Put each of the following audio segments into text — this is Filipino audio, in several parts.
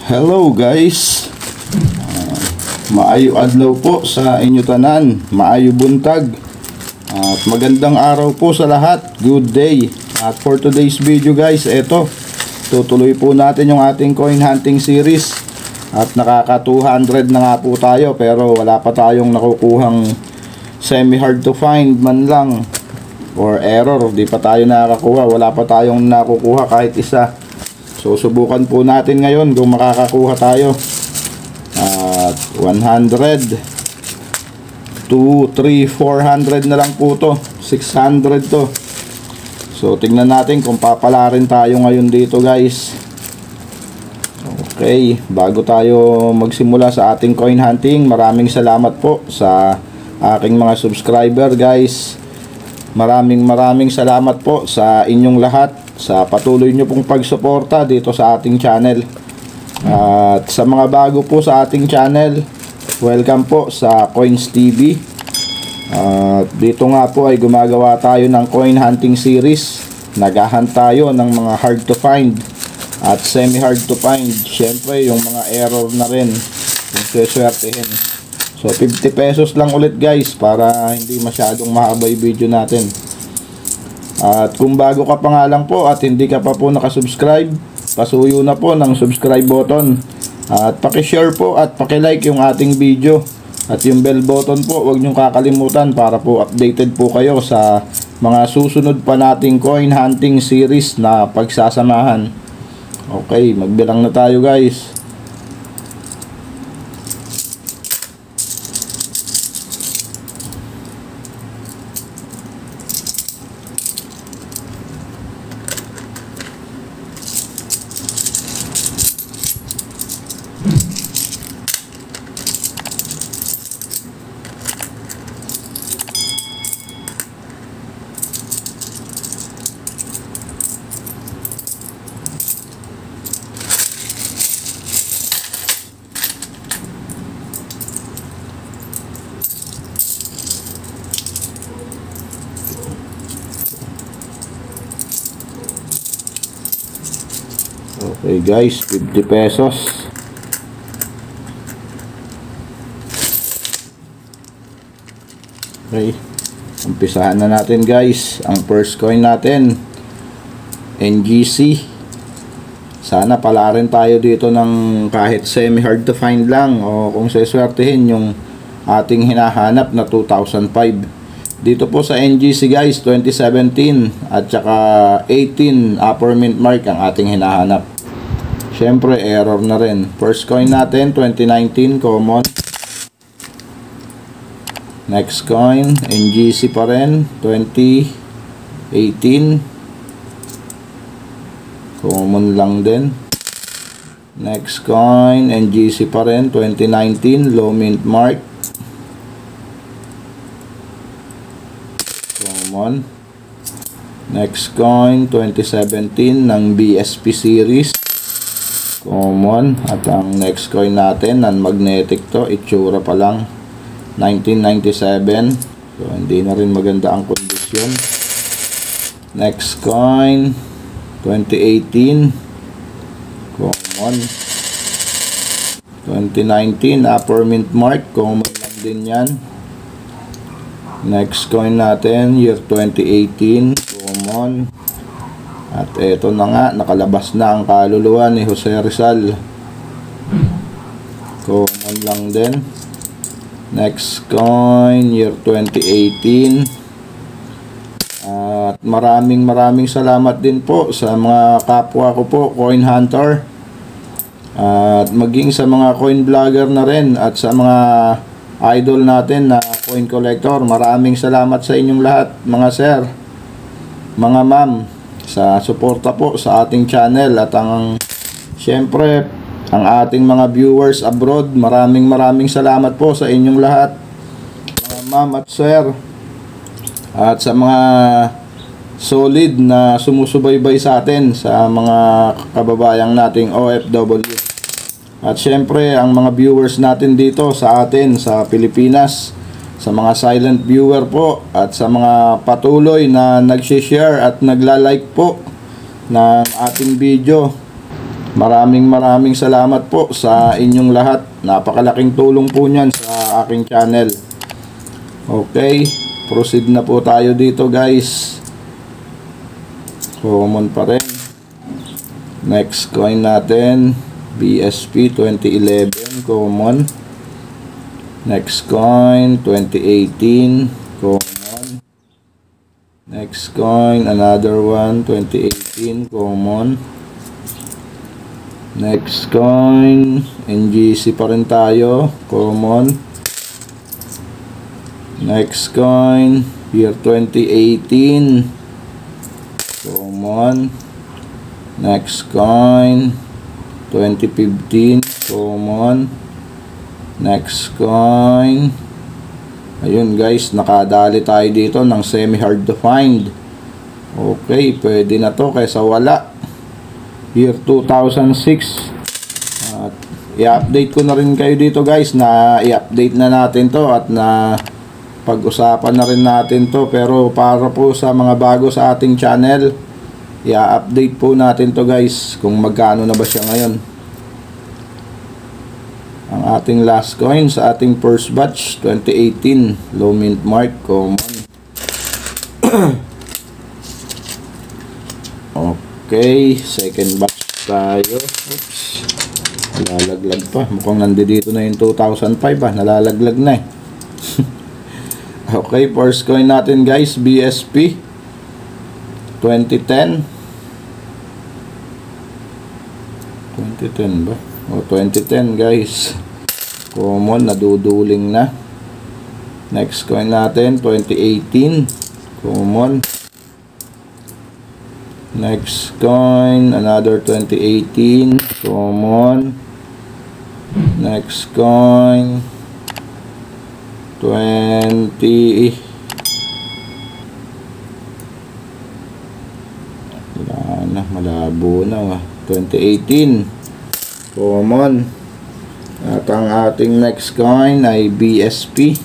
Hello guys, maayo adlaw po sa inyo tanan, maayo buntag at magandang araw po sa lahat. Good day. At for today's video guys, eto tutuloy po natin yung ating coin hunting series at nakaka 200 na nga po tayo, pero wala pa tayong nakukuhang semi hard to find man lang or error. Di pa tayo nakakakuha, wala pa tayong nakukuha kahit isa. So subukan po natin ngayon kung makakakuha tayo. At 100, 2, 3, 400 na lang po to, 600 to. So tingnan natin kung papala rin tayo ngayon dito guys. Okay, bago tayo magsimula sa ating coin hunting, maraming salamat po sa aking mga subscriber guys. Maraming salamat po sa inyong lahat sa patuloy nyo pong pagsuporta dito sa ating channel. At sa mga bago po sa ating channel, welcome po sa Coins TV. At dito nga po ay gumagawa tayo ng coin hunting series. Naghahunt tayo ng mga hard to find at semi hard to find. Syempre yung mga error na rin yung seswertehin. So 50 pesos lang ulit guys, para hindi masyadong mahaba yung video natin. At kung bago ka pa nga lang po at hindi ka pa po nakasubscribe, pasuyo na po ng subscribe button. At paki-share po at paki-like yung ating video. At yung bell button po, huwag niyong kakalimutan para po updated po kayo sa mga susunod pa nating coin hunting series na pagsasamahan. Okay, magbilang na tayo guys. Okay guys, 50 pesos. Okay, umpisahan na natin guys. Ang first coin natin, NGC. Sana pala rin tayo dito ng kahit semi hard to find lang, o kung seswertehin yung ating hinahanap na 2005. Dito po sa NGC guys, 2017 at saka 18 upper mint mark ang ating hinahanap. Syempre error na rin. First coin natin 2019 common. Next coin NGC pa rin 2018 common lang din. Next coin NGC pa rin 2019 low mint mark common. Next coin 2017 ng BSP series common. At ang next coin natin non-magnetic to, itsura pa lang 1997, so hindi na rin maganda ang kondisyon. Next coin 2018 common. 2019 upper mint mark common lang din yan. Next coin natin year 2018 common. At eto na nga, nakalabas na ang kaluluwa ni Jose Rizal. Common lang din. Next coin, year 2018. At maraming salamat din po sa mga kapwa ko po, coin hunter. At maging sa mga coin vlogger na rin at sa mga idol natin na coin collector. Maraming salamat sa inyong lahat, mga sir, mga ma'am, sa suporta po sa ating channel. At syempre ang ating mga viewers abroad, maraming salamat po sa inyong lahat, mga ma'am at sir, at sa mga solid na sumusubaybay sa atin, sa mga kababayang nating OFW. At syempre ang mga viewers natin dito sa atin sa Pilipinas, sa mga silent viewer po, at sa mga patuloy na nag-share at nagla-like po ng ating video. Maraming salamat po sa inyong lahat. Napakalaking tulong po niyan sa aking channel. Okay, proceed na po tayo dito guys. Common pa rin. Next coin natin, BSP 2011 common. Next coin 2018 common. Next coin, another one, 2018 common. Next coin, NGC pa rin tayo, common. Next coin, year 2018 common. Next coin 2015 common. Next coin, ayun guys, nakadali tayo dito ng semi hard to find. Okay, pwede na to kaysa wala. Year 2006. At i-update ko na rin kayo dito guys, na i-update na natin to at na pag-usapan na rin natin to. Pero para po sa mga bago sa ating channel, i-update po natin to guys kung magkano na ba siya ngayon. Ang ating last coin sa ating first batch 2018 low mint mark common. Okay, second batch tayo. Oops, nalalaglag pa, mukhang nandito na yung 2005 nalalaglag na eh. Okay, first coin natin guys, BSP 2010 ba? O 2010 guys, common, naduduling na. Next coin natin 2018 common. Next coin, another 2018 common. Next coin 20, wala na, malabo na, 2018 common. At ang ating next coin ay BSP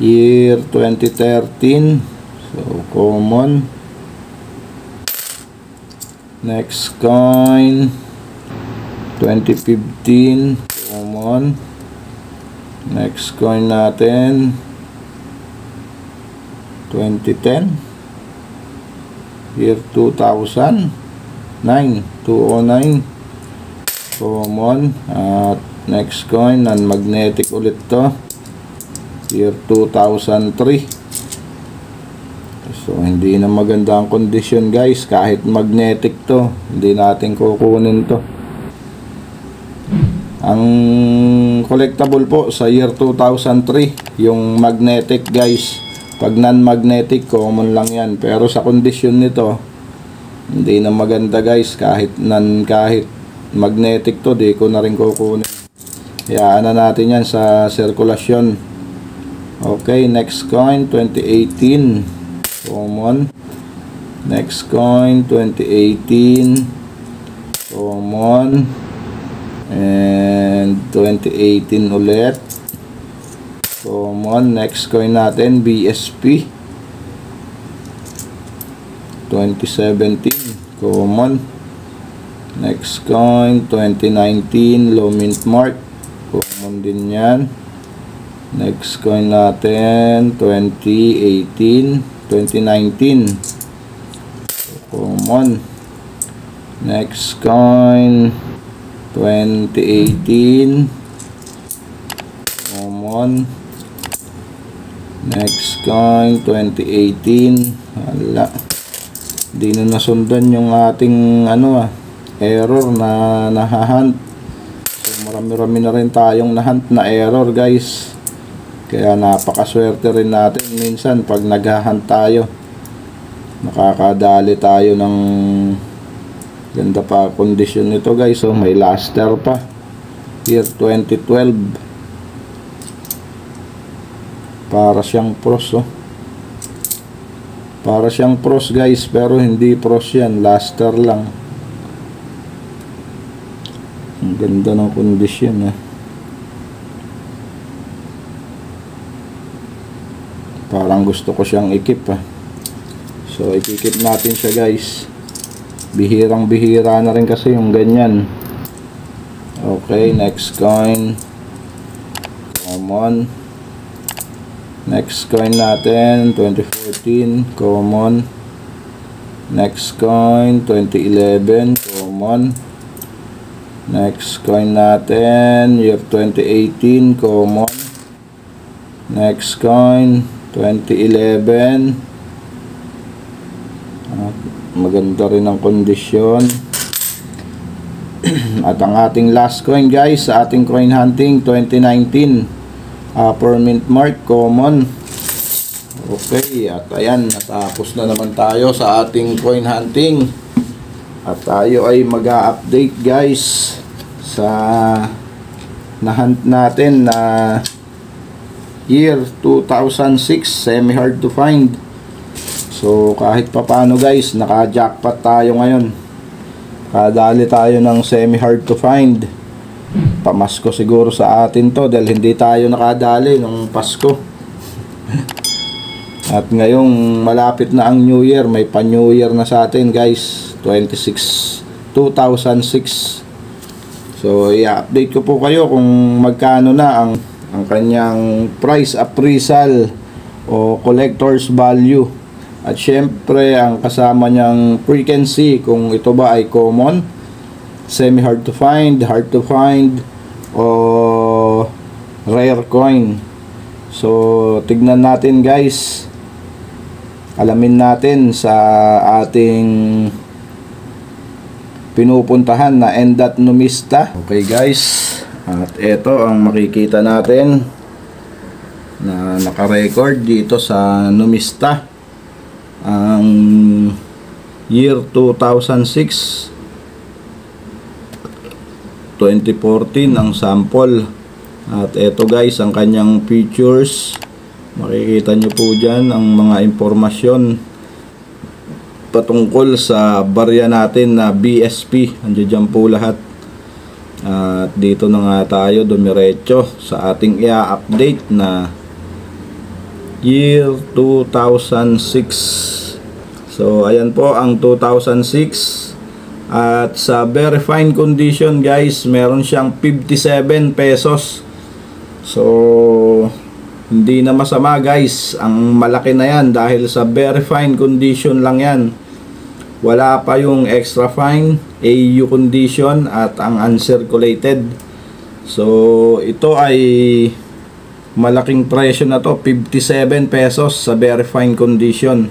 year 2013, so common. Next coin 2015 common. Next coin natin 2010 year 2009 common. At next coin, non-magnetic ulit to, year 2003. So hindi na maganda ang condition guys, kahit magnetic to, hindi natin kukunin to. Ang collectible po sa year 2003 yung magnetic guys. Pag non-magnetic, common lang yan, pero sa condition nito hindi na maganda guys, kahit magnetic to, di ko na rin kukunin. Hayaan na natin yan sa sirkulasyon. Okay, next coin 2018 common. Next coin 2018 common. And 2018 ulit common. Next coin natin BSP 2017 common. Next coin 2019 low mint mark, common din yan. Next coin natin 2019 common. Next coin 2018 common. Next coin 2018, wala, di na nasundan yung ating error na nahahunt. So marami na rin tayong nahunt na error guys, kaya napakaswerte rin natin minsan pag naghahunt tayo, nakakadali tayo ng ganda pa condition nito guys. So may luster pa, year 2012, para siyang pros, para siyang pros guys, pero hindi pros yan, luster lang. Ang ganda ng condition parang gusto ko siyang ikip So ikikip natin siya guys. Bihirang bihira na rin kasi yung ganyan. Okay, next coin. Common. Next coin natin, 2014, common. Next coin, 2011, common. Next coin natin, year 2018, common. Next coin, 2011. Maganda rin ang kondisyon. At ang ating last coin guys sa ating coin hunting 2019, Upper Mint Mark, common. Okay, at ayan, natapos na naman tayo sa ating coin hunting. At tayo ay mag-a-update guys sa na-hunt natin na year 2006, semi hard to find. So kahit papano guys, naka-jackpot tayo ngayon. Kadali tayo ng semi hard to find. Pamasko siguro sa atin to dahil hindi tayo nakadali nung Pasko. At ngayong malapit na ang New Year, may pa New Year na sa atin guys, 2006. So i-update ko po kayo kung magkano na ang kanyang price appraisal o collector's value. At syempre ang kasama niyang frequency, kung ito ba ay common, semi hard to find, hard to find, o rare coin. So tignan natin guys, alamin natin sa ating pinupuntahan na Endat Numista. Okay guys, at ito ang makikita natin na naka-record dito sa Numista. Ang year 2006, 2014 ang sample. At ito guys ang kanyang features. Makikita nyo po dyan ang mga impormasyon patungkol sa barya natin na BSP. Andiyan dyan po lahat. At dito na nga tayo dumiretso sa ating i-update na year 2006. So ayan po ang 2006. At sa very fine condition guys, meron siyang 57 pesos. So hindi na masama guys, ang malaki na yan dahil sa very fine condition lang yan. Wala pa yung extra fine, AU condition at ang uncirculated. So ito ay malaking presyo na to, 57 pesos sa very fine condition.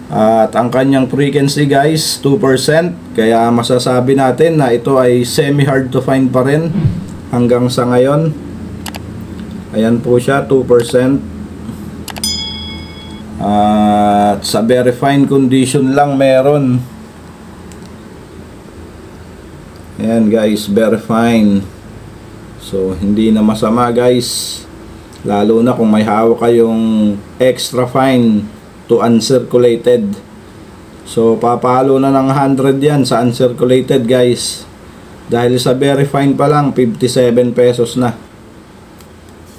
At ang kanyang frequency guys, 2%. Kaya masasabi natin na ito ay semi hard to find pa rin hanggang sa ngayon. Ayan po siya, 2%. At sa very fine condition lang meron. Ayan guys, very fine. So hindi na masama guys, lalo na kung may hawak kayong extra fine to uncirculated. So papalo na ng 100 yan sa uncirculated guys, dahil sa very fine pa lang 57 pesos na.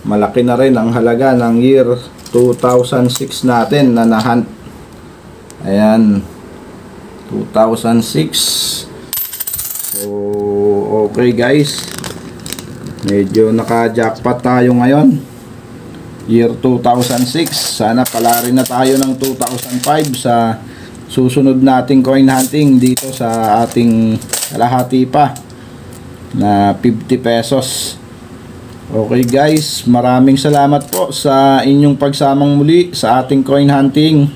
Malaki na rin ang halaga ng year 2006 natin na na-hunt. Ayan, 2006. So okay guys, medyo naka-jackpot tayo ngayon, year 2006. Sana pala rin na tayo ng 2005 sa susunod nating coin hunting dito sa ating kalahati pa na 50 pesos. Okay guys, maraming salamat po sa inyong pagsamang muli sa ating coin hunting.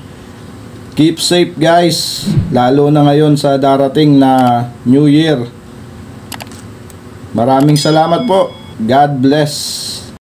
Keep safe guys, lalo na ngayon sa darating na New Year. Maraming salamat po. God bless.